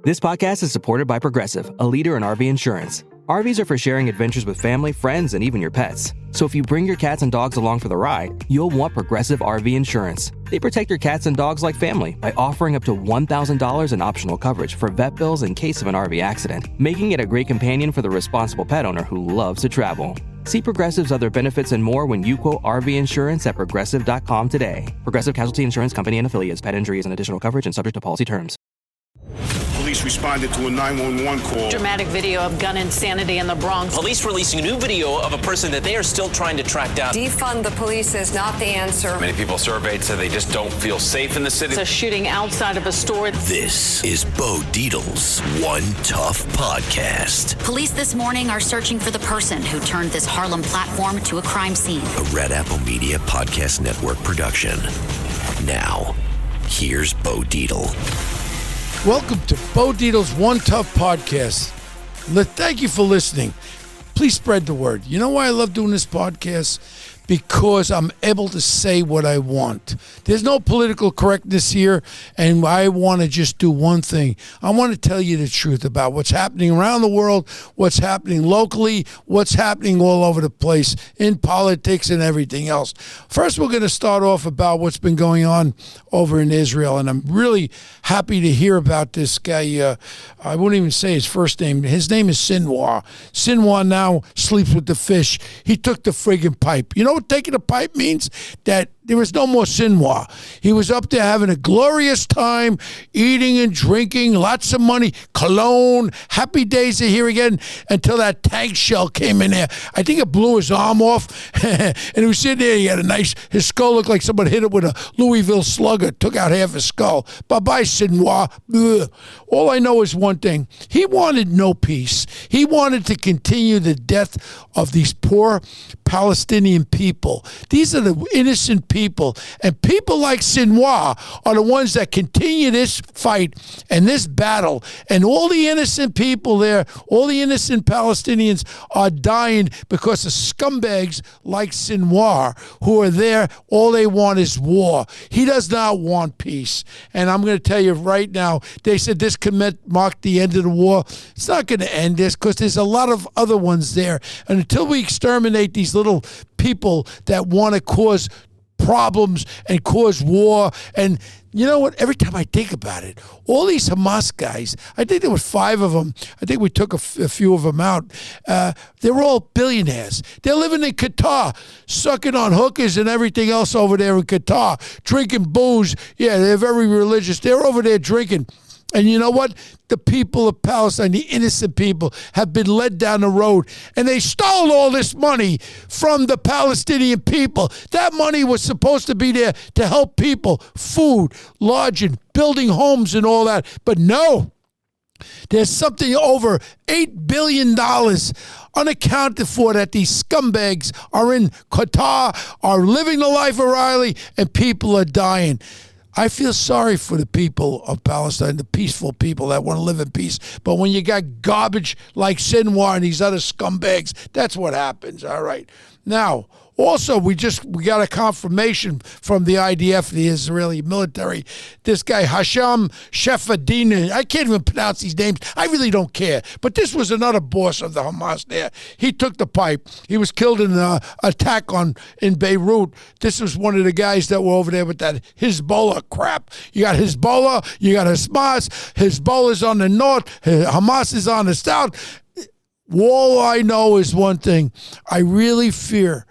This podcast is supported by Progressive, a leader in RV insurance. RVs are for sharing adventures with family, friends, and even your pets. So if you bring your cats and dogs along for the ride, you'll want Progressive RV insurance. They protect your cats and dogs like family by offering up to $1,000 in optional coverage for vet bills in case of an RV accident, making it a great companion for the responsible pet owner who loves to travel. See Progressive's other benefits and more when you quote RV insurance at Progressive.com today. Progressive Casualty Insurance Company and Affiliates. Pet injuries and additional coverage and subject to policy terms. Police responded to a 911 call. Dramatic video of gun insanity in the Bronx. Police releasing a new video of a person that they are still trying to track down. Defund the police is not the answer. Many people surveyed said they just don't feel safe in the city. It's a shooting outside of a store. This is Bo Dietl's One Tough Podcast. Police this morning are searching for the person who turned this Harlem platform to a crime scene. A Red Apple Media Podcast Network production. Now, here's Bo Dietl. Welcome to Bo Dietl's One Tough Podcast. Thank you for listening. Please spread the word. You know why I love doing this podcast? Because I'm able to say what I want. There's no political correctness here, and I want to just do one thing. I want to tell you the truth about what's happening around the world, what's happening locally, what's happening all over the place in politics and everything else. First, we're going to start off about what's been going on over in Israel, and I'm really happy to hear about this guy. I won't even say his first name. His name is Sinwar. Sinwar now sleeps with the fish. He took the friggin' pipe. You know what taking a pipe means? That there was no more Sinwar. He was up there having a glorious time, eating and drinking, lots of money, cologne, happy days are here again, until that tank shell came in there. I think it blew his arm off, and he was sitting there. He had his skull looked like somebody hit it with a Louisville slugger, took out half his skull. Bye-bye, Sinwar. Ugh. All I know is one thing. He wanted no peace. He wanted to continue the death of these poor Palestinian people. These are the innocent people, and people like Sinwar are the ones that continue this fight and this battle, and all the innocent people there, all the innocent Palestinians are dying because of scumbags like Sinwar who are there. All they want is war. He does not want peace, and I'm going to tell you right now, they said this could mark the end of the war. It's not going to end this, because there's a lot of other ones there, and until we exterminate these little people that want to cause problems and cause war. And you know what? Every time I think about it, all these Hamas guys, I think there were 5 of them. I think we took a few of them out. They're all billionaires. They're living in Qatar, sucking on hookers and everything else over there in Qatar, drinking booze. Yeah, they're very religious. They're over there drinking. And you know what? The people of Palestine, the innocent people, have been led down the road, and they stole all this money from the Palestinian people. That money was supposed to be there to help people, food, lodging, building homes and all that. But no, there's something over $8 billion unaccounted for that these scumbags are in Qatar, are living the life of Riley, and people are dying. I feel sorry for the people of Palestine, the peaceful people that want to live in peace. But when you got garbage like Sinwar and these other scumbags, that's what happens, all right? Now, also, we got a confirmation from the IDF, the Israeli military. This guy, Hasham Shefadin, I can't even pronounce these names. I really don't care. But this was another boss of the Hamas there. He took the pipe. He was killed in an attack in Beirut. This was one of the guys that were over there with that Hezbollah crap. You got Hezbollah, you got Hamas. Hezbollah's on the north, Hamas is on the south. All I know is one thing. I really fear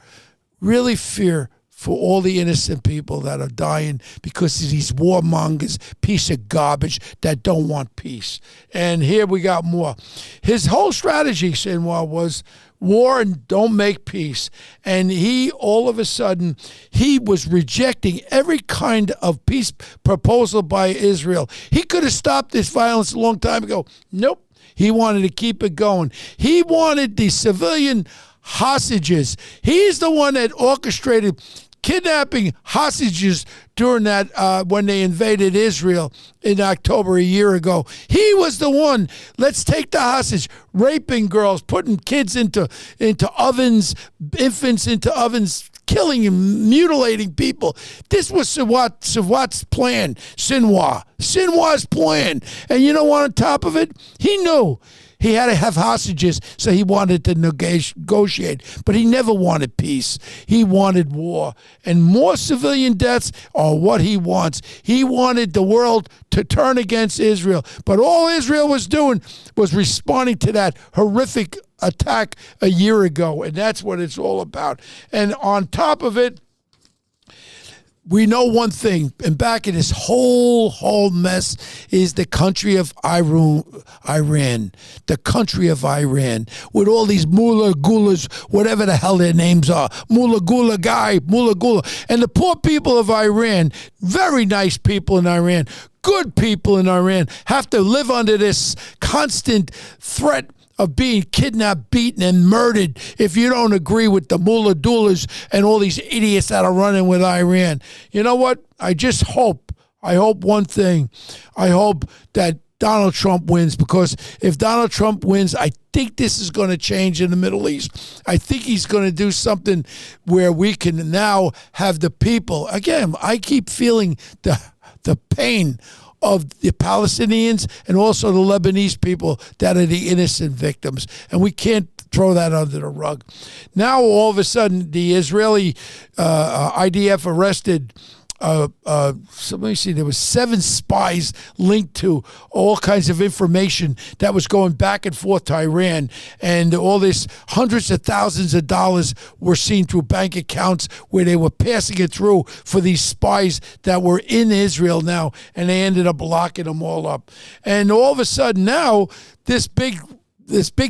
for all the innocent people that are dying because of these warmongers, piece of garbage that don't want peace. And here we got more. His whole strategy, Sinwar, was war and don't make peace. And he, all of a sudden, he was rejecting every kind of peace proposal by Israel. He could have stopped this violence a long time ago. Nope. He wanted to keep it going. He wanted the civilian hostages. He's the one that orchestrated kidnapping hostages during that when they invaded Israel in October a year ago. He was the one. Let's take the hostage, raping girls, putting kids into ovens, infants into ovens, killing and mutilating people. This was Sinwar's plan. Sinwar's plan. And you know what, on top of it, he knew he had to have hostages, so he wanted to negotiate. But he never wanted peace. He wanted war. And more civilian deaths are what he wants. He wanted the world to turn against Israel. But all Israel was doing was responding to that horrific attack a year ago. And that's what it's all about. And on top of it, we know one thing, and back in this whole mess is the country of Iran, the country of Iran, with all these mullah gullahs, whatever the hell their names are, mullah gullah guy, mullah gullah, and the poor people of Iran, very nice people in Iran, good people in Iran, have to live under this constant threat of being kidnapped, beaten, and murdered if you don't agree with the mullah dullahs and all these idiots that are running with Iran. You know what? I hope one thing. I hope that Donald Trump wins, because if Donald Trump wins, I think this is going to change in the Middle East. I think he's going to do something where we can now have the people. Again, I keep feeling the pain of the Palestinians and also the Lebanese people that are the innocent victims. And we can't throw that under the rug. Now, all of a sudden, the Israeli IDF arrested so let me see, there was 7 spies linked to all kinds of information that was going back and forth to Iran, and all this hundreds of thousands of dollars were seen through bank accounts where they were passing it through for these spies that were in Israel now, and they ended up locking them all up. And all of a sudden now, this big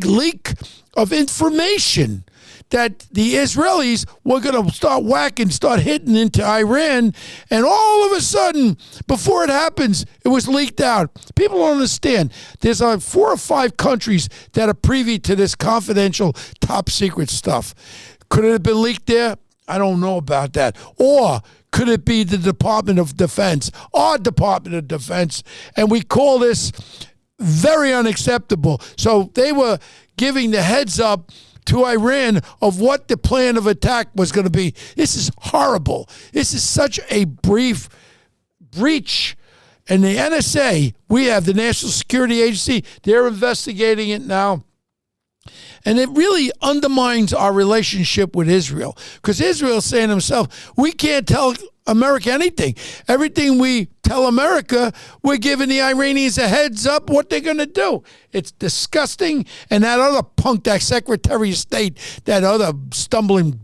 leak of information that the Israelis were going to start hitting into Iran, and all of a sudden, before it happens, it was leaked out. People don't understand. There's 4 or 5 countries that are privy to this confidential, top secret stuff. Could it have been leaked there? I don't know about that. Or could it be the Department of Defense, our Department of Defense? And we call this very unacceptable. So they were giving the heads up to Iran of what the plan of attack was going to be. This is horrible. This is such a breach. And the NSA, we have the National Security Agency, they're investigating it now. And it really undermines our relationship with Israel, because Israel is saying to himself, we can't tell America anything. Everything we tell America, we're giving the Iranians a heads up what they're going to do. It's disgusting. And that other punk, that Secretary of State, that other stumbling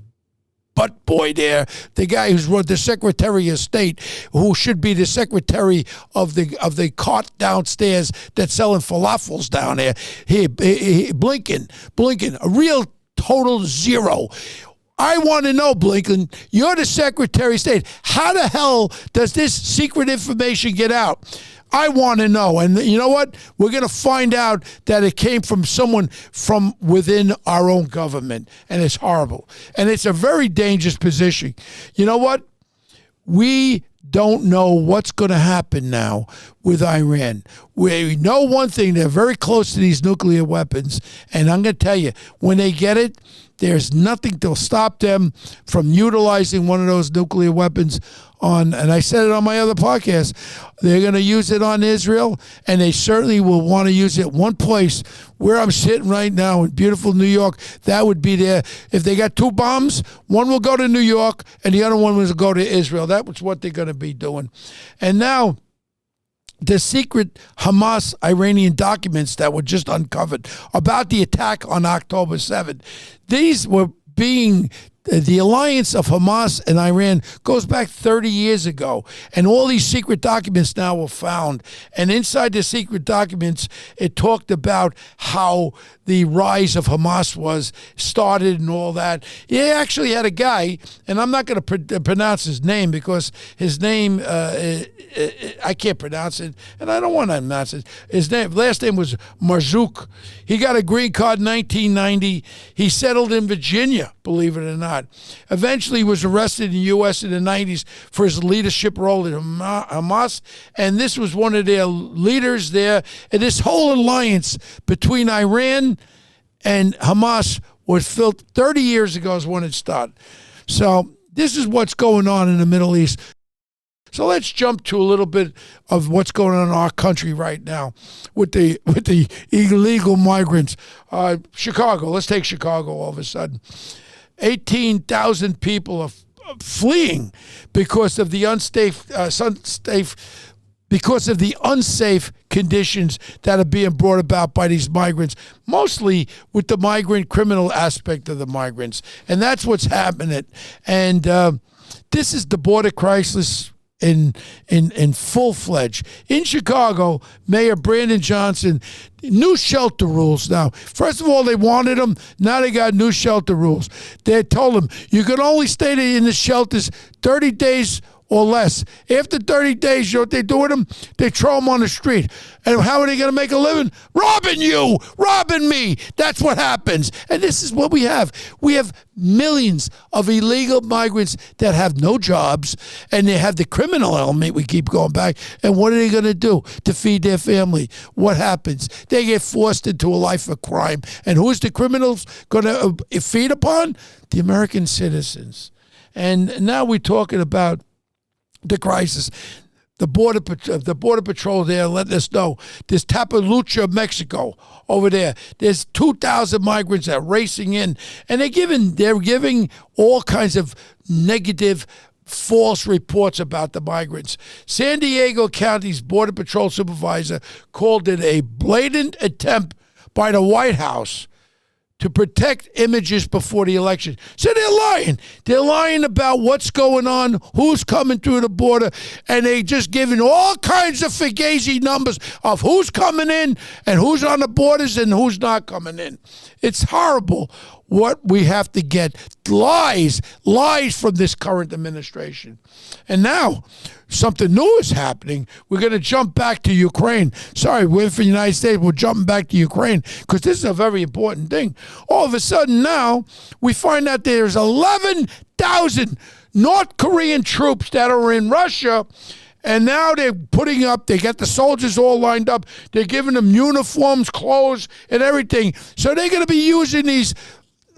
butt boy there, the guy who's the Secretary of State, who should be the secretary of the cart downstairs that's selling falafels down there. Blinken, a real total zero. I want to know, Blinken, you're the Secretary of State. How the hell does this secret information get out? I want to know. And you know what? We're going to find out that it came from someone from within our own government. And it's horrible. And it's a very dangerous position. You know what? We don't know what's going to happen now with Iran. We know one thing, they're very close to these nuclear weapons. And I'm going to tell you, when they get it, there's nothing to stop them from utilizing one of those nuclear weapons and I said it on my other podcast, they're going to use it on Israel, and they certainly will want to use it one place where I'm sitting right now in beautiful New York. That would be there. If they got 2 bombs, one will go to New York and the other one will go to Israel. That was what they're going to be doing. And now, the secret Hamas Iranian documents that were just uncovered about the attack on October 7th. These were the alliance of Hamas and Iran goes back 30 years ago, and all these secret documents now were found. And inside the secret documents, it talked about how the rise of Hamas was started and all that. He actually had a guy, and I'm not going to pronounce his name because his name, I can't pronounce it, and I don't want to pronounce it. His last name was Marzouk. He got a green card in 1990. He settled in Virginia, believe it or not. Eventually, he was arrested in the U.S. in the 90s for his leadership role in Hamas, and this was one of their leaders there. And this whole alliance between Iran and Hamas was built 30 years ago is when it started. So this is what's going on in the Middle East. So let's jump to a little bit of what's going on in our country right now with the illegal migrants. Chicago, let's take Chicago all of a sudden. 18,000 people are fleeing because of the unsafe conditions that are being brought about by these migrants, mostly with the migrant criminal aspect of the migrants. And that's what's happening. And this is the border crisis in full-fledged. In Chicago, Mayor Brandon Johnson, new shelter rules now. First of all, they wanted them. Now they got new shelter rules. They told them you can only stay in the shelters 30 days or less. After 30 days, you know what they do with them? They throw them on the street. And how are they going to make a living? Robbing you, robbing me. That's what happens. And this is what we have. We have millions of illegal migrants that have no jobs, and they have the criminal element. We keep going back. And what are they going to do to feed their family? What happens? They get forced into a life of crime. And who's the criminals going to feed upon? The American citizens. And now we're talking about the crisis. The border patrol there letting us know there's Tapalucha, Mexico, over there. There's 2,000 migrants that are racing in, and they're giving all kinds of negative, false reports about the migrants. San Diego County's Border Patrol supervisor called it a blatant attempt by the White House to protect images before the election. So they're lying. They're lying about what's going on, who's coming through the border, and they just giving all kinds of fugazi numbers of who's coming in and who's on the borders and who's not coming in. It's horrible what we have to get. Lies from this current administration. And now, something new is happening. We're going to jump back to Ukraine. Sorry, we're from the United States. We're jumping back to Ukraine because this is a very important thing. All of a sudden now, we find out there's 11,000 North Korean troops that are in Russia, and now they're putting up, they got the soldiers all lined up. They're giving them uniforms, clothes, and everything. So they're going to be using these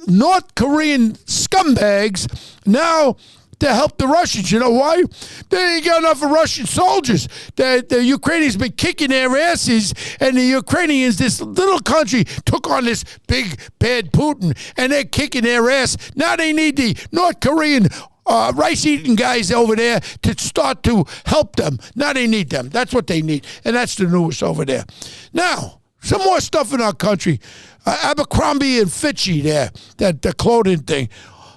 North Korean scumbags now to help the Russians. You know why? They ain't got enough of Russian soldiers. The Ukrainians been kicking their asses, and the Ukrainians, this little country, took on this big, bad Putin, and they're kicking their ass. Now they need the North Korean rice-eating guys over there to start to help them. Now they need them. That's what they need, and that's the newest over there. Now, some more stuff in our country. Abercrombie and Fitch there, the clothing thing.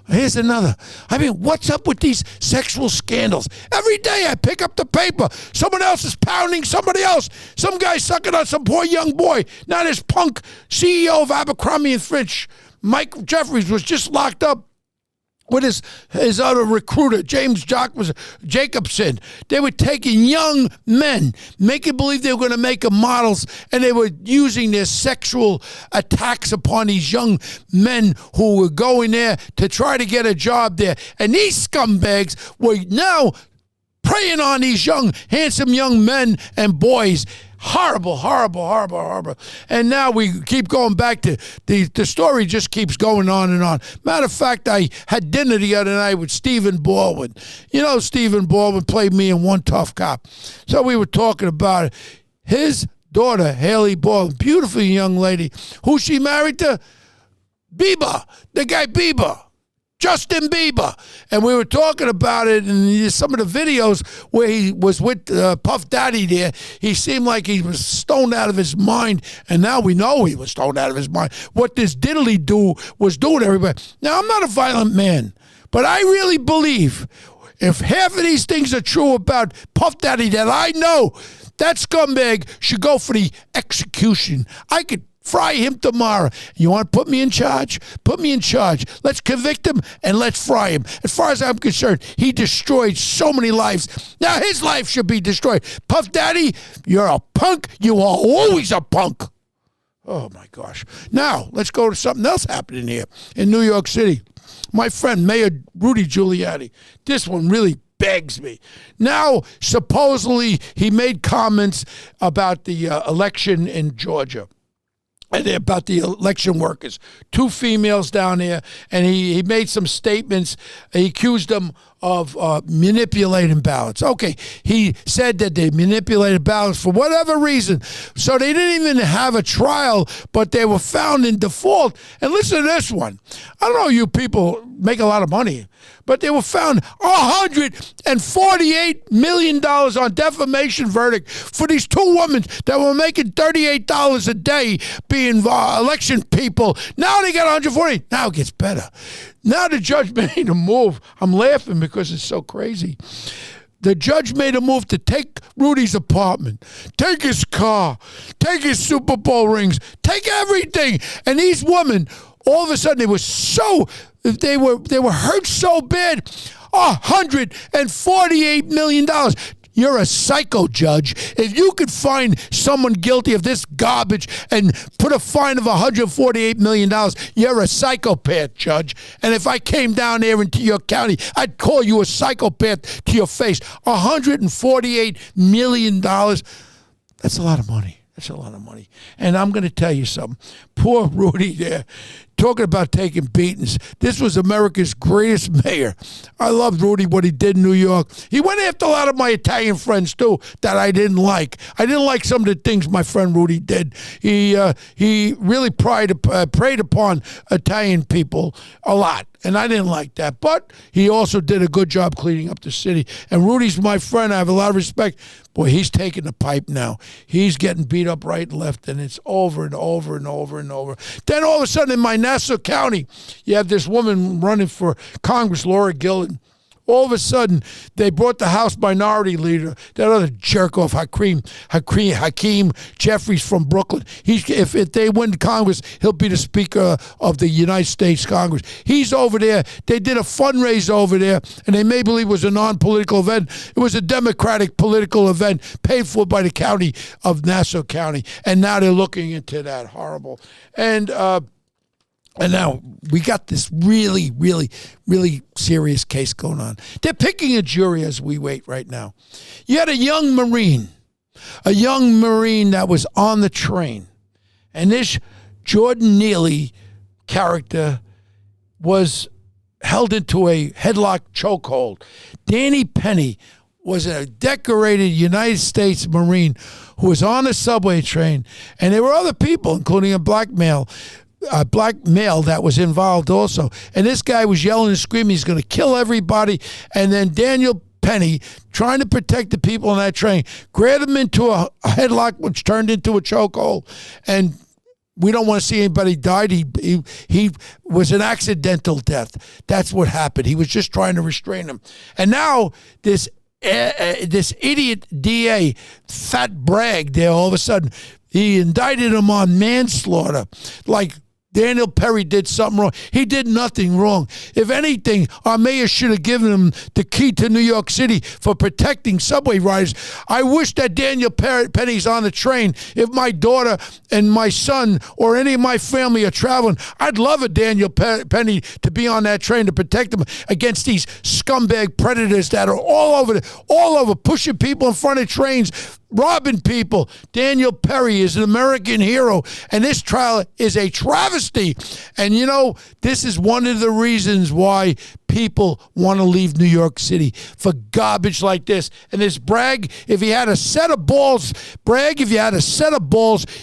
Here's another. I mean, what's up with these sexual scandals? Every day I pick up the paper. Someone else is pounding somebody else. Some guy sucking on some poor young boy. Now this punk CEO of Abercrombie and Fitch, Mike Jeffries, was just locked up with his other recruiter, James Jacobson. They were taking young men, making believe they were going to make them models, and they were using their sexual attacks upon these young men who were going there to try to get a job there. And these scumbags were now preying on these young, handsome young men and boys. Horrible, horrible, horrible, horrible. And now we keep going back to the story just keeps going on and on. Matter of fact, I had dinner the other night with Stephen Baldwin. You know, Stephen Baldwin played me in One Tough Cop. So we were talking about it. His daughter, Haley Baldwin, beautiful young lady, who she married to? Bieber, the guy Bieber. Justin Bieber. And we were talking about it, and some of the videos where he was with Puff Daddy there, he seemed like he was stoned out of his mind, and now we know he was stoned out of his mind. What this diddly-do was doing to everybody. Now, I'm not a violent man, but I really believe if half of these things are true about Puff Daddy that I know, that scumbag should go for the execution. I could fry him tomorrow. You want to put me in charge? Put me in charge. Let's convict him and let's fry him. As far as I'm concerned, he destroyed so many lives. Now his life should be destroyed. Puff Daddy, you're a punk. You are always a punk. Oh my gosh. Now let's go to something else happening here in New York City. My friend, Mayor Rudy Giuliani. This one really begs me. Now, supposedly, he made comments about the election in Georgia. and about the election workers. 2 females down there, and he made some statements. He accused them of manipulating ballots. Okay, he said that they manipulated ballots for whatever reason. So they didn't even have a trial, but they were found in default. And listen to this one. I don't know, you people make a lot of money, but they were found $148 million on defamation verdict for these 2 women that were making $38 a day being election people. Now they got 140. Now it gets better. Now the judge made a move. I'm laughing because it's so crazy. The judge made a move to take Rudy's apartment, take his car, take his Super Bowl rings, take everything. And these women, all of a sudden, they were hurt so bad. $148 million. You're a psycho, Judge. If you could find someone guilty of this garbage and put a fine of $148 million, you're a psychopath, Judge. And if I came down there into your county, I'd call you a psychopath to your face. $148 million. That's a lot of money. That's a lot of money. And I'm going to tell you something. Poor Rudy there, talking about taking beatings. This was America's greatest mayor. I loved Rudy, what he did in New York. He went after a lot of my Italian friends, too, that I didn't like. I didn't like some of the things my friend Rudy did. He really preyed upon Italian people a lot. And I didn't like that. But he also did a good job cleaning up the city. And Rudy's my friend. I have a lot of respect. Boy, he's taking the pipe now. He's getting beat up right and left, and it's over and over and over and over. Then all of a sudden in my Nassau County, you have this woman running for Congress, Laura Gillen. All of a sudden, they brought the House Minority Leader, that other jerk-off, Hakeem Jeffries from Brooklyn. If they win Congress, he'll be the Speaker of the United States Congress. He's over there. They did a fundraiser over there, and they may believe it was a non-political event. It was a Democratic political event paid for by the county of Nassau County, and now they're looking into that. Horrible. And now we got this really, really, really serious case going on. They're picking a jury as we wait right now. You had a young Marine that was on the train. And this Jordan Neely character was held into a headlock chokehold. Danny Penny was a decorated United States Marine who was on a subway train. And there were other people, including a black male that was involved also. And this guy was yelling and screaming he's going to kill everybody. And then Daniel Penny, trying to protect the people on that train, grabbed him into a headlock, which turned into a chokehold. And we don't want to see anybody die. He was an accidental death. That's what happened. He was just trying to restrain him. And now this idiot DA, Fat Bragg, there all of a sudden, he indicted him on manslaughter, like Daniel Perry did something wrong. He did nothing wrong. If anything, our mayor should have given him the key to New York City for protecting subway riders. I wish that Daniel Penny's on the train. If my daughter and my son or any of my family are traveling, I'd love a Daniel Penny to be on that train to protect them against these scumbag predators that are all over, pushing people in front of trains, robbing people. Daniel Perry is an American hero, and this trial is a travesty. And you know, this is one of the reasons why people want to leave New York City, for garbage like this. And this Bragg, if he had a set of balls,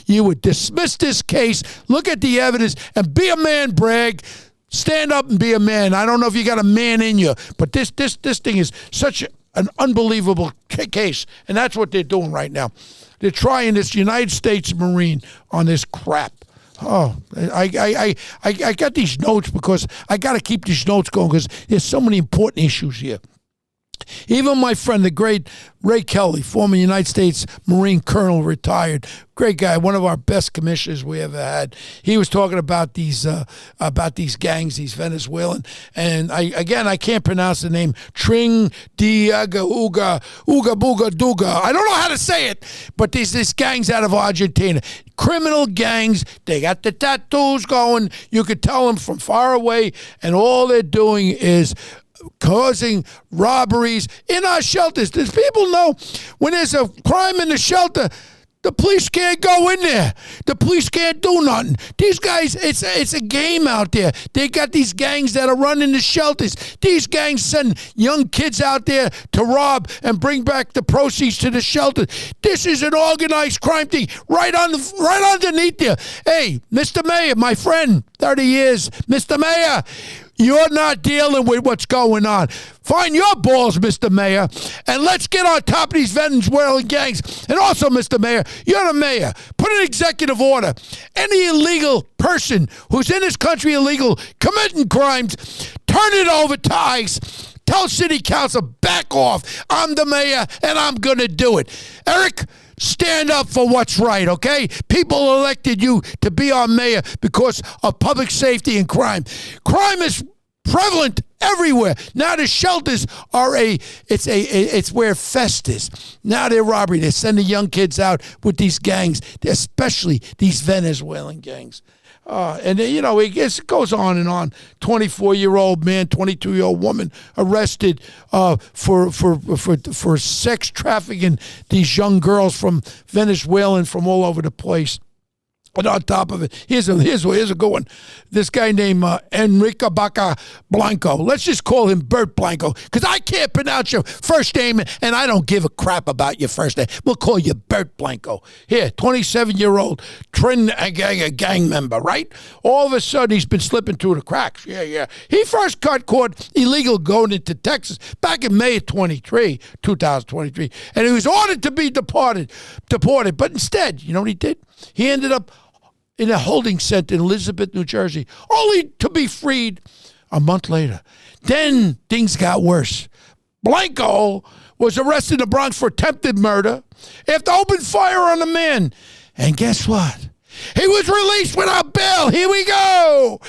you would dismiss this case, look at the evidence, and be a man, Bragg. Stand up and be a man. I don't know if you got a man in you, but this thing is such an unbelievable case, and that's what they're doing right now. They're trying this United States Marine on this crap. Oh, I got these notes because I got to keep these notes going because there's so many important issues here. Even my friend, the great Ray Kelly, former United States Marine Colonel, retired, great guy, one of our best commissioners we ever had. He was talking about these gangs, these Venezuelan, and I can't pronounce the name. Tring Diaga Uga Booga Duga. I don't know how to say it, but these gangs out of Argentina, criminal gangs. They got the tattoos going. You could tell them from far away, and all they're doing is causing robberies in our shelters. Does people know when there's a crime in the shelter, The police can't go in there. The police can't do nothing. These guys, it's a game out there. They got these gangs that are running the shelters. These gangs send young kids out there to rob and bring back the proceeds to the shelter. This is an organized crime thing right underneath there. Hey, Mr. Mayor, my friend, 30 years, Mr. Mayor, you're not dealing with what's going on. Find your balls, Mr. Mayor, and let's get on top of these Venezuelan gangs. And also, Mr. Mayor, you're the mayor. Put an executive order. Any illegal person who's in this country illegal, committing crimes, turn it over to ICE. Tell city council, back off. I'm the mayor, and I'm going to do it. Eric, stand up for what's right, okay? People elected you to be our mayor because of public safety and crime. Crime is prevalent everywhere. Now the shelters are it's where it festers. Now they're robbery. They're sending young kids out with these gangs, especially these Venezuelan gangs. And it goes on and on. 24-year-old man, 22-year-old woman arrested for sex trafficking these young girls from Venezuela and from all over the place. But on top of it, here's a good one. This guy named Enrique Baca Blanco. Let's just call him Bert Blanco, because I can't pronounce your first name, and I don't give a crap about your first name. We'll call you Bert Blanco. Here, 27-year-old gang member, right? All of a sudden, he's been slipping through the cracks. Yeah. He first got caught illegal going into Texas back in May of 2023, and he was ordered to be deported. But instead, you know what he did? He ended up in a holding center in Elizabeth, New Jersey, only to be freed a month later. Then things got worse. Blanco was arrested in the Bronx for attempted murder after opening fire on a man. And guess what? He was released without bail. Here we go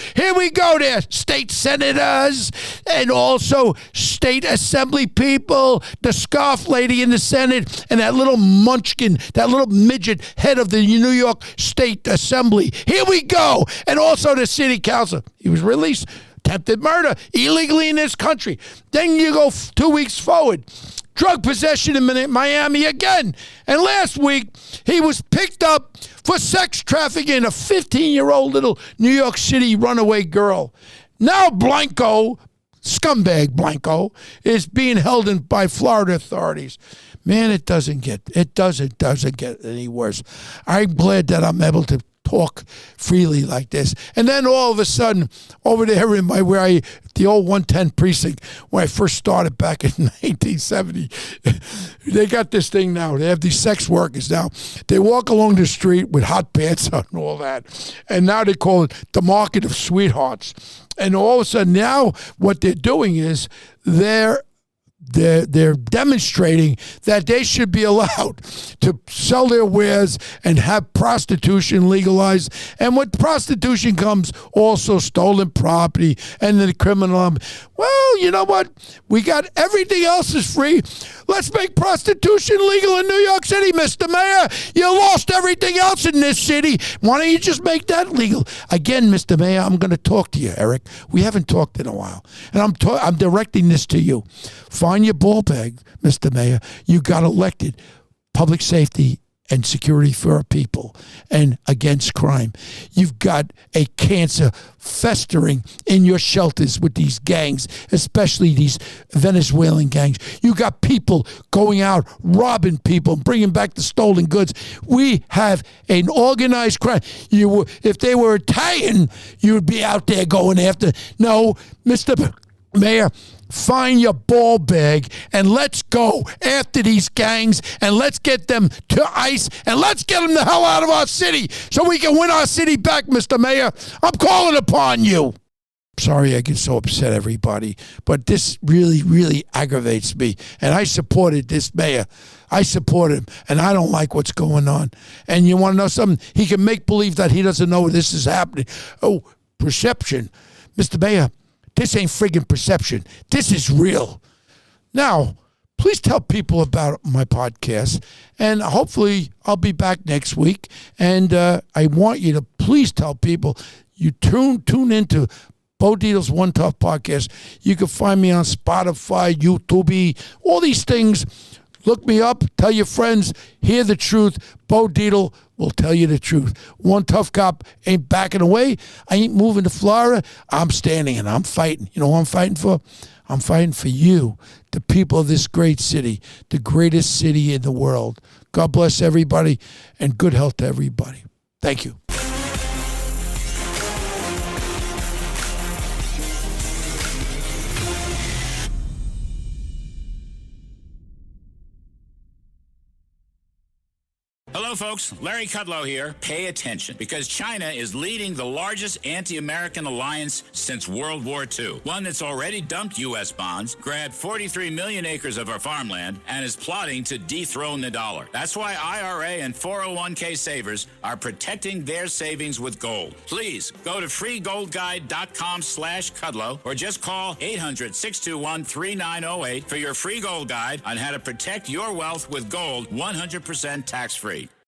there. State senators and also state assembly people, the scarf lady in the Senate, and that little munchkin, that little midget head of the New York State Assembly. Here we go. And also the city council. He was released. Attempted murder illegally in this country. Then you go 2 weeks forward. Drug possession in Miami again. And last week, he was picked up for sex trafficking a 15-year-old little New York City runaway girl. Now Blanco, scumbag Blanco, is being held by Florida authorities. Man, it doesn't get any worse. I'm glad that I'm able to talk freely like this. And then all of a sudden, over there in the old 110 precinct, where I first started back in 1970, they got this thing now. They have these sex workers now. They walk along the street with hot pants on and all that. And now they call it the market of sweethearts. And all of a sudden now what they're doing is they're demonstrating that they should be allowed to sell their wares and have prostitution legalized. And with prostitution comes also stolen property and the criminal. Well, you know what? We got everything else is free. Let's make prostitution legal in New York City, Mr. Mayor. You lost everything else in this city. Why don't you just make that legal? Again, Mr. Mayor, I'm going to talk to you, Eric. We haven't talked in a while. And I'm directing this to you. Find your ball bag, Mr. Mayor. You got elected. Public safety and security for our people and against crime. You've got a cancer festering in your shelters with these gangs, especially these Venezuelan gangs. You got people going out, robbing people, bringing back the stolen goods. We have an organized crime. If they were Italian, you would be out there going after. No, Mr. Mayor, find your ball bag and let's go after these gangs and let's get them to ICE and let's get them the hell out of our city so we can win our city back, Mr. Mayor. I'm calling upon you. Sorry I get so upset, everybody, but this really, really aggravates me. And I supported this mayor. I support him, and I don't like what's going on. And you want to know something? He can make believe that he doesn't know this is happening. Oh, perception. Mr. Mayor, this ain't friggin' perception. This is real. Now, please tell people about my podcast, and hopefully I'll be back next week. And I want you to please tell people you tune into Bo Dietl's One Tough Podcast. You can find me on Spotify, YouTube, all these things. Look me up. Tell your friends. Hear the truth. Bo Dietl will tell you the truth. One tough cop ain't backing away. I ain't moving to Florida. I'm standing and I'm fighting. You know who I'm fighting for? I'm fighting for you, the people of this great city, the greatest city in the world. God bless everybody and good health to everybody. Thank you. Hello, folks. Larry Kudlow here. Pay attention, because China is leading the largest anti-American alliance since World War II. One that's already dumped U.S. bonds, grabbed 43 million acres of our farmland, and is plotting to dethrone the dollar. That's why IRA and 401k savers are protecting their savings with gold. Please go to freegoldguide.com/Kudlow or just call 800-621-3908 for your free gold guide on how to protect your wealth with gold 100% tax-free.